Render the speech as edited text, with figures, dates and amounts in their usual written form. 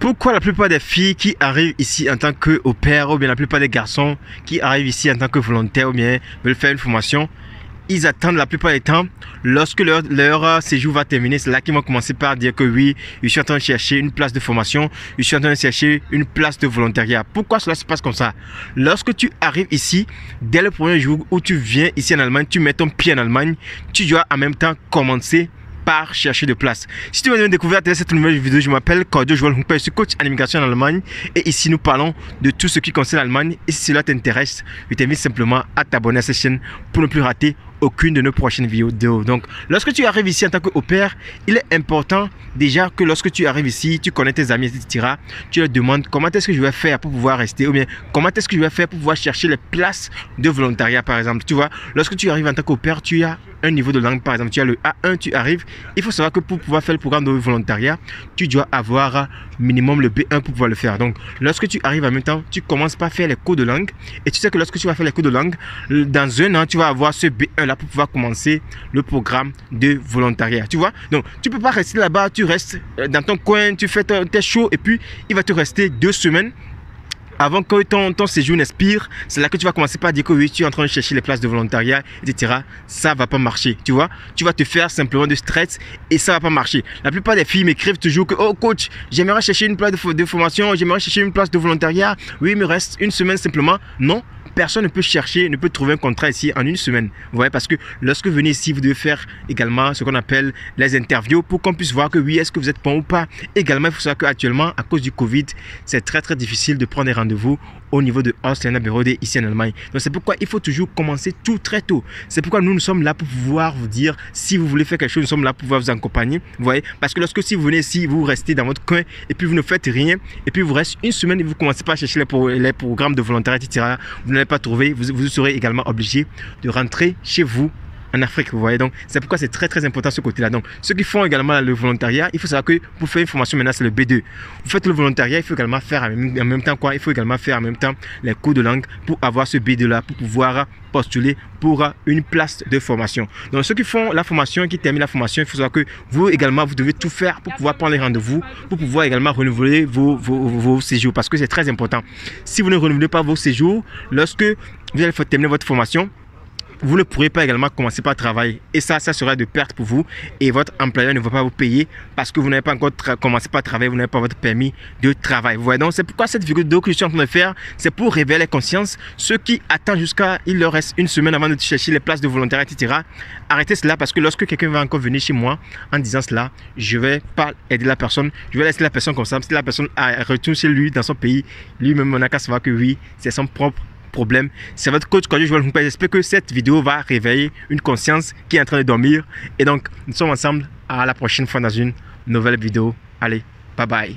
Pourquoi la plupart des filles qui arrivent ici en tant qu'au pair, ou bien la plupart des garçons qui arrivent ici en tant que volontaires, ou bien veulent faire une formation, ils attendent la plupart des temps lorsque leur séjour va terminer. C'est là qu'ils vont commencer par dire que oui, je suis en train de chercher une place de formation, je suis en train de chercher une place de volontariat. Pourquoi cela se passe comme ça? Lorsque tu arrives ici, dès le premier jour où tu viens ici en Allemagne, tu mets ton pied en Allemagne, tu dois en même temps commencer par chercher de place. Si tu veux de découvrir cette nouvelle vidéo, je m'appelle Cordio Joel Humper, je suis coach en immigration en Allemagne et ici nous parlons de tout ce qui concerne l'Allemagne. Et si cela t'intéresse, je t'invite simplement à t'abonner à cette chaîne pour ne plus rater aucune de nos prochaines vidéos. Donc, lorsque tu arrives ici en tant qu'au pair, il est important déjà que lorsque tu arrives ici, tu connais tes amis, etc. Tu leur demandes comment est-ce que je vais faire pour pouvoir rester, ou bien comment est-ce que je vais faire pour pouvoir chercher les places de volontariat, par exemple. Tu vois, lorsque tu arrives en tant qu'au pair, tu as un niveau de langue, par exemple, tu as le A1, tu arrives. Il faut savoir que pour pouvoir faire le programme de volontariat, tu dois avoir minimum le B1 pour pouvoir le faire. Donc, lorsque tu arrives en même temps, tu commences par faire les cours de langue. Et tu sais que lorsque tu vas faire les cours de langue, dans un an, tu vas avoir ce B1 là pour pouvoir commencer le programme de volontariat. Tu vois? Donc, tu ne peux pas rester là-bas, tu restes dans ton coin, tu fais tes shows et puis il va te rester 2 semaines avant que ton séjour n'expire. C'est là que tu vas commencer par dire que oui, tu es en train de chercher les places de volontariat, etc. Ça va pas marcher, tu vois. Tu vas te faire simplement de stress et ça va pas marcher. La plupart des filles m'écrivent toujours que oh coach, j'aimerais chercher une place de formation, j'aimerais chercher une place de volontariat. Oui, il me reste une semaine simplement. Non. Personne ne peut chercher, ne peut trouver un contrat ici en une semaine. Vous voyez, parce que lorsque vous venez ici, vous devez faire également ce qu'on appelle les interviews pour qu'on puisse voir que oui, est-ce que vous êtes bon ou pas. Également, il faut savoir qu'actuellement, à cause du Covid, c'est très difficile de prendre des rendez-vous au niveau de Ausländer Behörde ici en Allemagne. Donc, c'est pourquoi il faut toujours commencer tout très tôt. C'est pourquoi nous sommes là pour pouvoir vous dire si vous voulez faire quelque chose, nous sommes là pour pouvoir vous accompagner. Vous voyez, parce que lorsque si vous venez ici, vous restez dans votre coin et puis vous ne faites rien et puis vous reste une semaine et vous commencez pas à chercher les programmes de volontariat, etc. Vous n'allez pas trouver, vous serez également obligé de rentrer chez vous en Afrique, vous voyez. Donc, c'est pourquoi c'est très important ce côté-là. Donc, ceux qui font également le volontariat, il faut savoir que pour faire une formation maintenant, c'est le B2. Vous faites le volontariat, il faut également faire en même temps quoi? Il faut également faire en même temps les cours de langue pour avoir ce B2-là, pour pouvoir postuler pour une place de formation. Donc, ceux qui font la formation, qui terminent la formation, il faut savoir que vous également, vous devez tout faire pour pouvoir prendre les rendez-vous, pour pouvoir également renouveler vos séjours, parce que c'est très important. Si vous ne renouvelez pas vos séjours, lorsque vous allez terminer votre formation, vous ne pourrez pas également commencer par travailler. Et ça sera de perte pour vous. Et votre employeur ne va pas vous payer parce que vous n'avez pas encore commencé par travailler, vous n'avez pas votre permis de travail. Vous voyez, donc c'est pourquoi cette vidéo que je suis en train de faire, c'est pour révéler les consciences. Ceux qui attendent jusqu'à, il leur reste une semaine avant de chercher les places de volontariat, etc. Arrêtez cela parce que lorsque quelqu'un va encore venir chez moi en disant cela, je ne vais pas aider la personne. Je vais laisser la personne comme ça. Si la personne retourne chez lui, dans son pays, lui-même, on n'a qu'à savoir que oui, c'est son propre problème. C'est votre coach Cordio Joel Humper. J'espère que cette vidéo va réveiller une conscience qui est en train de dormir. Et donc, nous sommes ensemble à la prochaine fois dans une nouvelle vidéo. Allez, bye bye.